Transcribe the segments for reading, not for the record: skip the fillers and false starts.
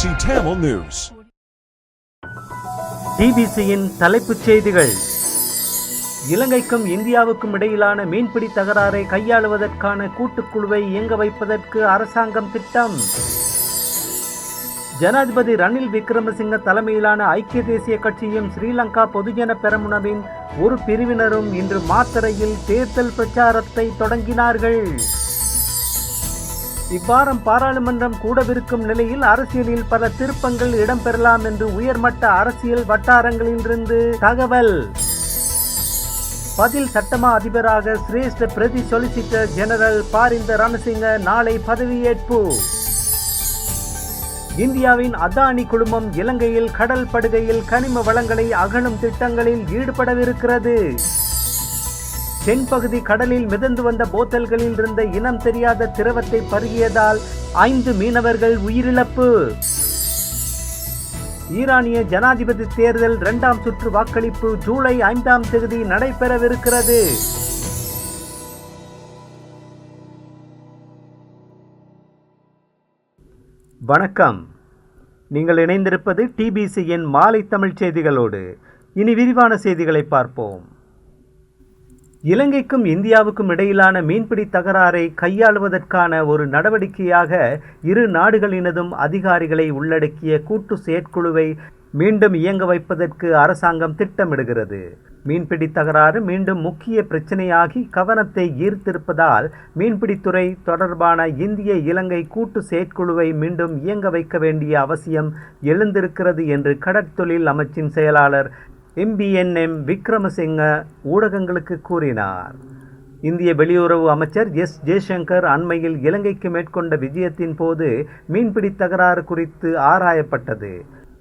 Tamil News. டிபிசியின் தலைப்புச் செய்திகள். இலங்கைக்கும் இந்தியாவுக்கும் இடையிலான மீன்பிடி தகராறை கையாளுவதற்கான கூட்டுக்குழுவை இயங்க வைப்பதற்கு அரசாங்கம் திட்டம். ஜனாதிபதி ரணில் விக்ரமசிங்க தலைமையிலான ஐக்கிய தேசிய கட்சியும் ஸ்ரீலங்கா பொதுஜன பெரமுனவின் ஒரு பிரிவினரும் இன்று மாத்தறையில் தேர்தல் பிரச்சாரத்தை தொடங்கினார்கள். இவ்வாரம் பாராளுமன்றம் கூடவிருக்கும் நிலையில் அரசியலில் பல திருப்பங்கள் இடம்பெறலாம் என்று உயர்மட்ட அரசியல் வட்டாரங்களிலிருந்து தகவல். பதில் சட்டமா அதிபராக சிரேஷ்ட பிரதி சொலிசிட்டர் ஜெனரல் பாரிந்த ரணசிங்க நாளை பதவியேற்பு. இந்தியாவின் அதானி குழுமம் இலங்கையில் கடல் படுகையில் கனிம வளங்களை அகழும் திட்டங்களில் ஈடுபடவிருக்கிறது. தென்பகுதி கடலில் மிதந்து வந்த போத்தல்களில் இருந்த இனம் தெரியாத திரவத்தை பருகியதால் 5 மீனவர்கள் உயிரிழப்பு. ஈரானிய ஜனாதிபதி தேர்தல் 2ஆம் சுற்று வாக்களிப்பு ஜூலை 5ஆம் தேதி நடைபெறவிருக்கிறது. வணக்கம். நீங்கள் இணைந்திருப்பது டிபிசியின் மாலை தமிழ் செய்திகளோடு. இனி விரிவான செய்திகளை பார்ப்போம். இலங்கைக்கும் இந்தியாவுக்கும் இடையிலான மீன்பிடி தகராறை கையாளுவதற்கான ஒரு நடவடிக்கையாக இரு நாடுகளினதும் அதிகாரிகளை உள்ளடக்கிய கூட்டு செயற்குழுவை மீண்டும் இயங்க வைப்பதற்கு அரசாங்கம் திட்டமிடுகிறது. மீன்பிடி தகராறு மீண்டும் முக்கிய பிரச்சனையாகி கவனத்தை ஈர்த்திருப்பதால் மீன்பிடித்துறை தொடர்பான இந்திய இலங்கை கூட்டு செயற்குழுவை மீண்டும் இயங்க வைக்க வேண்டிய அவசியம் எழுந்திருக்கிறது என்று கடற்தொழில் அமைச்சின் செயலாளர் எம்பிஎன்எம் விக்ரமசிங்க ஊடகங்களுக்கு கூறினார். இந்திய வெளியுறவு அமைச்சர் எஸ் ஜெய்சங்கர் அண்மையில் இலங்கைக்கு மேற்கொண்ட விஜயத்தின் போது மீன்பிடி தகராறு குறித்து ஆராயப்பட்டது.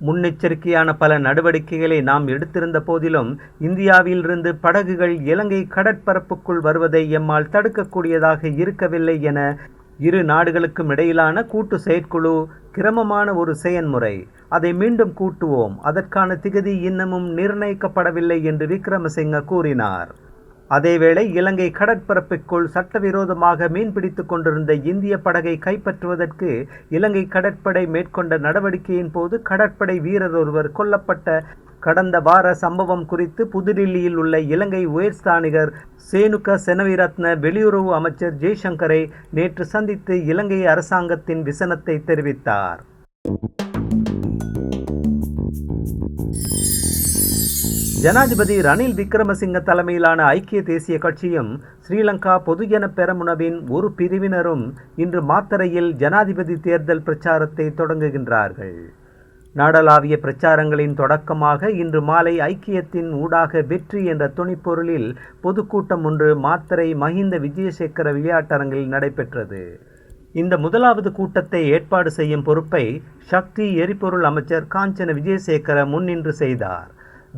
முன்னெச்சரிக்கையான பல நடவடிக்கைகளை நாம் எடுத்திருந்த போதிலும் இந்தியாவிலிருந்து படகுகள் இலங்கை கடற்பரப்புக்குள் வருவதை எம்மால் தடுக்கக்கூடியதாக இருக்கவில்லை என இரு நாடுகளுக்கும் இடையிலான கூட்டு செயற்குழு கிரமமான ஒரு செயன்முறை. அதை மீண்டும் கூட்டுவோம். அதற்கான திகதி இன்னமும் நிர்ணயிக்கப்படவில்லை என்று விக்ரமசிங்க கூறினார். அதேவேளை இலங்கை கடற்பரப்புக்குள் சட்டவிரோதமாக மீன்பிடித்துக் கொண்டிருந்த இந்திய படகை கைப்பற்றுவதற்கு இலங்கை கடற்படை மேற்கொண்ட நடவடிக்கையின் போது கடற்படை வீரர் ஒருவர் கொல்லப்பட்ட கடந்த வார சம்பவம் குறித்து புதுடில்லியில் உள்ள இலங்கை உயர்ஸ்தானிகர் சேனுக செனவிரத்ன வெளியுறவு அமைச்சர் ஜெய்சங்கரை நேற்று சந்தித்து இலங்கை அரசாங்கத்தின் விசனத்தை தெரிவித்தார். ஜனாதிபதி ரணில் விக்ரமசிங்க தலைமையிலான ஐக்கிய தேசிய கட்சியும் ஸ்ரீலங்கா பொதுஜன பெரமுனவின் ஒரு பிரிவினரும் இன்று மாத்தறையில் ஜனாதிபதி தேர்தல் பிரச்சாரத்தை தொடங்குகின்றார்கள். நாடளாவிய பிரச்சாரங்களின் தொடக்கமாக இன்று மாலை ஐக்கியத்தின் ஊடாக வெற்றி என்ற துணிப்பொருளில் பொதுக்கூட்டம் ஒன்று மாத்தறை மஹிந்த விஜயசேகர விளையாட்டரங்கில் நடைபெற்றது. இந்த முதலாவது கூட்டத்தை ஏற்பாடு செய்யும் பொறுப்பை சக்தி எரிபொருள் அமைச்சர் காஞ்சன விஜயசேகர முன்னின்று செய்தார்.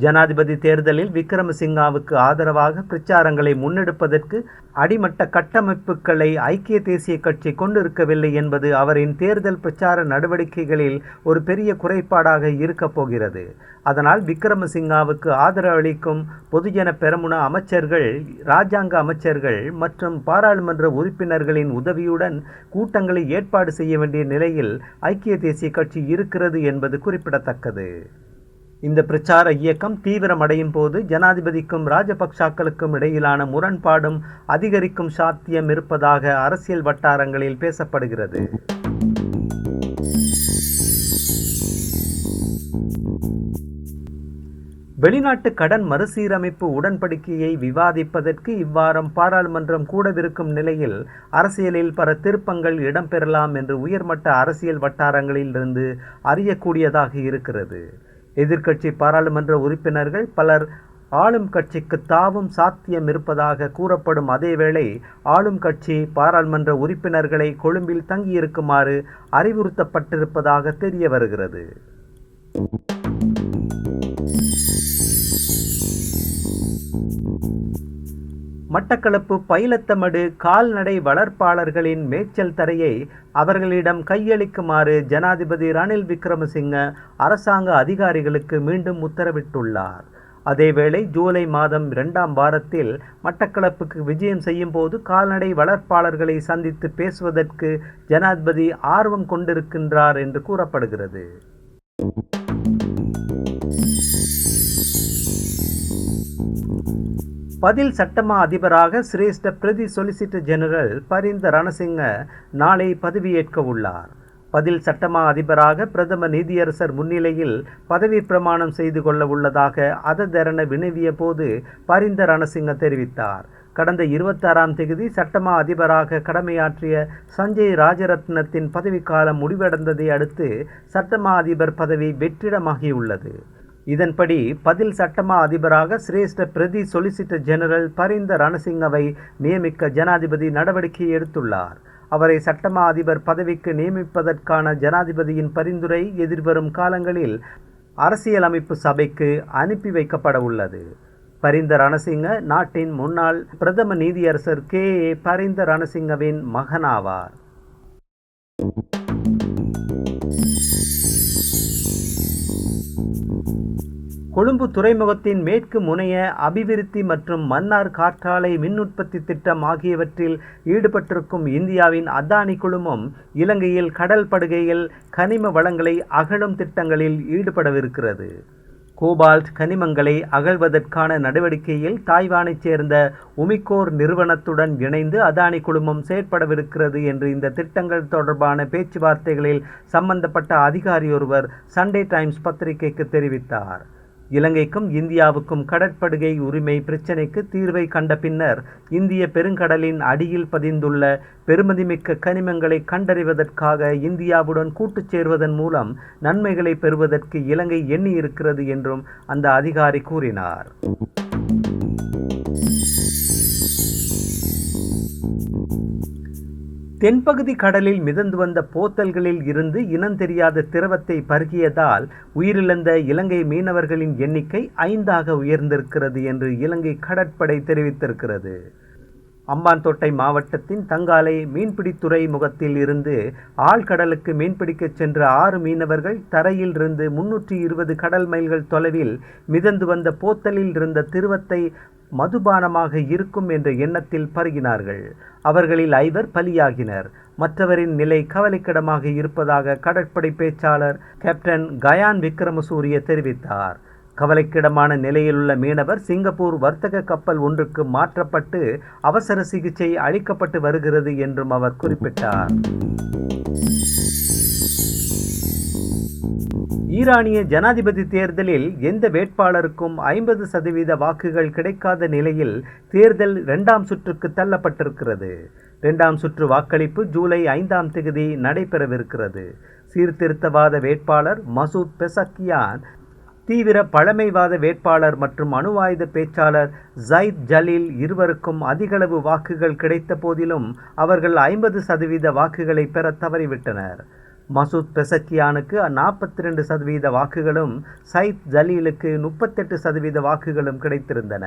ஜனாதிபதி தேர்தலில் விக்ரமசிங்காவுக்கு ஆதரவாக பிரச்சாரங்களை முன்னெடுப்பதற்கு அடிமட்ட கட்டமைப்புகளை ஐக்கிய தேசிய கட்சி கொண்டிருக்கவில்லை என்பது அவரின் தேர்தல் பிரச்சார நடவடிக்கைகளில் ஒரு பெரிய குறைபாடாக இருக்கப் போகிறது. அதனால் விக்ரமசிங்காவுக்கு ஆதரவு அளிக்கும் பொதுஜன பெரமுன அமைச்சர்கள், இராஜாங்க அமைச்சர்கள் மற்றும் பாராளுமன்ற உறுப்பினர்களின் உதவியுடன் கூட்டங்களை ஏற்பாடு செய்ய வேண்டிய நிலையில் ஐக்கிய தேசிய கட்சி இருக்கிறது என்பது குறிப்பிடத்தக்கது. இந்த பிரச்சார இயக்கம் தீவிரமடையும் போது ஜனாதிபதிக்கும் ராஜபக்சாக்களுக்கும் இடையிலான முரண்பாடும் அதிகரிக்கும் சாத்தியம் இருப்பதாக அரசியல் வட்டாரங்களில் பேசப்படுகிறது. வெளிநாட்டு கடன் மறுசீரமைப்பு உடன்படிக்கையை விவாதிப்பதற்கு இவ்வாரம் பாராளுமன்றம் கூடவிருக்கும் நிலையில் அரசியலில் பல திருப்பங்கள் இடம்பெறலாம் என்று உயர்மட்ட அரசியல் வட்டாரங்களிலிருந்து அறியக்கூடியதாக இருக்கிறது. எதிர்க்கட்சி பாராளுமன்ற உறுப்பினர்கள் பலர் ஆளும் கட்சிக்கு தாவும் சாத்தியம் இருப்பதாக கூறப்படும் அதேவேளை ஆளும் கட்சி பாராளுமன்ற உறுப்பினர்களை கொழும்பில் தங்கியிருக்குமாறு அறிவுறுத்தப்பட்டிருப்பதாக தெரிய வருகிறது. மட்டக்களப்பு பைலத்தமடு கால்நடை வளர்ப்பாளர்களின் மேய்ச்சல் தரையை அவர்களிடம் கையளிக்குமாறு ஜனாதிபதி ரணில் விக்ரமசிங்க அரசாங்க அதிகாரிகளுக்கு மீண்டும் உத்தரவிட்டுள்ளார். அதேவேளை ஜூலை மாதம் 2ஆம் வாரத்தில் மட்டக்களப்புக்கு விஜயம் செய்யும் போது கால்நடை வளர்ப்பாளர்களை சந்தித்து பேசுவதற்கு ஜனாதிபதி ஆர்வம் கொண்டிருக்கின்றார் என்று கூறப்படுகிறது. பதில் சட்டமா அதிபராக சிரேஷ்ட பிரதி சொலிசிட்டர் ஜெனரல் பரிந்த ரணசிங்க நாளை பதவியேற்க உள்ளார். பதில் சட்டமா அதிபராக பிரதம நீதியரசர் முன்னிலையில் பதவி பிரமாணம் செய்து கொள்ள உள்ளதாக அததெரன வினவிய போது பரிந்த ரணசிங்க தெரிவித்தார். கடந்த 26ஆம் தேதி சட்டமா அதிபராக கடமையாற்றிய சஞ்சய் ராஜரத்னத்தின் பதவிக்காலம் முடிவடைந்ததை அடுத்து சட்டமா அதிபர் பதவி வெற்றிடமாகியுள்ளது. இதன்படி பதில் சட்டமா அதிபராக சிரேஷ்ட பிரதி சொலிசிட்டர் ஜெனரல் பரிந்த ரணசிங்கவை நியமிக்க ஜனாதிபதி நடவடிக்கை எடுத்துள்ளார். அவரை சட்டமா அதிபர் பதவிக்கு நியமிப்பதற்கான ஜனாதிபதியின் பரிந்துரை எதிர்வரும் காலங்களில் அரசியலமைப்பு சபைக்கு அனுப்பி வைக்கப்பட உள்ளது. பரிந்த ரணசிங்க நாட்டின் முன்னாள் பிரதம நீதியரசர் கே.ஏ. பரிந்த ரணசிங்கவின் மகனாவார். கொழும்பு துறைமுகத்தின் மேற்கு முனைய அபிவிருத்தி மற்றும் மன்னார் காற்றாலை மின் உற்பத்தி திட்டம் ஆகியவற்றில் ஈடுபட்டிருக்கும் இந்தியாவின் அதானி குழுமம் இலங்கையில் கடல் படுகையில் கனிம வளங்களை அகழும் திட்டங்களில் ஈடுபடவிருக்கிறது. கோபால்ட் கனிமங்களை அகழ்வதற்கான நடவடிக்கையில் தாய்வானைச் சேர்ந்த உமிகோர் நிறுவனத்துடன் இணைந்து அதானி குழுமம் செயற்படவிருக்கிறது என்று இந்த திட்டங்கள் தொடர்பான பேச்சுவார்த்தைகளில் சம்பந்தப்பட்ட அதிகாரி ஒருவர் சண்டே டைம்ஸ் பத்திரிகைக்கு தெரிவித்தார். இலங்கைக்கும் இந்தியாவுக்கும் கடற்படுகை உரிமை பிரச்சினைக்கு தீர்வை கண்ட பின்னர் இந்திய பெருங்கடலின் அடியில் பதிந்துள்ள பெருமதிமிக்க கனிமங்களை கண்டறிவதற்காக இந்தியாவுடன் கூட்டுச் சேர்வதன் மூலம் நன்மைகளை பெறுவதற்கு இலங்கை எண்ணி இருக்கிறது என்றும் அந்த அதிகாரி கூறினார். தென்பகுதி கடலில் மிதந்து வந்த போத்தல்களில் இருந்து இனந்தெரியாத திரவத்தை பருகியதால் உயிரிழந்த இலங்கை மீனவர்களின் எண்ணிக்கை 5ஆக உயர்ந்திருக்கிறது என்று இலங்கை கடற்படை தெரிவித்திருக்கிறது. அம்பாந்தோட்டை மாவட்டத்தின் தங்காலை மீன்பிடி துறைமுகத்தில் இருந்து ஆழ்கடலுக்கு மீன்பிடிக்க சென்ற 6 மீனவர்கள் தரையில் இருந்து 320 கடல் மைல்கள் தொலைவில் மிதந்து வந்த போத்தலில் இருந்த திரவத்தை மதுபானமாக இருக்கும் என்ற எண்ணத்தில் பருகினார்கள். அவர்களில் 5 பலியாகினர். மற்றவரின் நிலை கவலைக்கிடமாக இருப்பதாக கடற்படை பேச்சாளர் கேப்டன் கயான் விக்ரமசூரிய தெரிவித்தார். கவலைக்கிடமான நிலையிலுள்ள மீனவர் சிங்கப்பூர் வர்த்தக கப்பல் ஒன்றுக்கு மாற்றப்பட்டு அவசர சிகிச்சை அளிக்கப்பட்டு வருகிறது என்றும் அவர் குறிப்பிட்டார். ஈரானிய ஜனாதிபதி தேர்தலில் எந்த வேட்பாளருக்கும் 50% வாக்குகள் கிடைக்காத நிலையில் தேர்தல் 2ஆம் சுற்றுக்கு தள்ளப்பட்டிருக்கிறது. 2ஆம் சுற்று வாக்களிப்பு ஜூலை 5ஆம் தேதி நடைபெறவிருக்கிறது. சீர்திருத்தவாத வேட்பாளர் மசூத் பெசக்கியான், தீவிர பழமைவாத வேட்பாளர் மற்றும் அணுவாயுத பேச்சாளர் ஜயித் ஜலீல் இருவருக்கும் அதிகளவு வாக்குகள் கிடைத்த போதிலும் அவர்கள் 50% வாக்குகளை பெற தவறிவிட்டனர். மசூத் பெசக்கியானுக்கு 42% வாக்குகளும் சயித் ஜலீலுக்கு 38% வாக்குகளும் கிடைத்திருந்தன.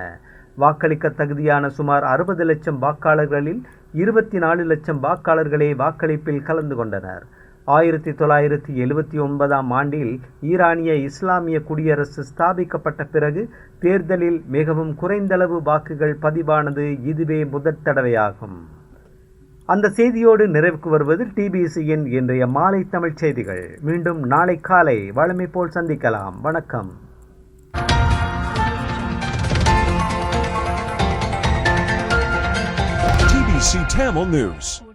வாக்களிக்க தகுதியான சுமார் 60 லட்சம் வாக்காளர்களில் 24 லட்சம் வாக்காளர்களே வாக்களிப்பில் கலந்து கொண்டனர். 1979ஆம் ஆண்டில் ஈரானிய இஸ்லாமிய குடியரசு ஸ்தாபிக்கப்பட்ட பிறகு தேர்தலில் மிகவும் குறைந்தளவு வாக்குகள் பதிவானது இதுவே முதற் தடவையாகும். அந்த செய்தியோடு நிறைவுக்கு வருவது டிபிசியின் இன்றைய மாலை தமிழ் செய்திகள். மீண்டும் நாளை காலை வழமை போல் சந்திக்கலாம். வணக்கம். TBC Tamil News.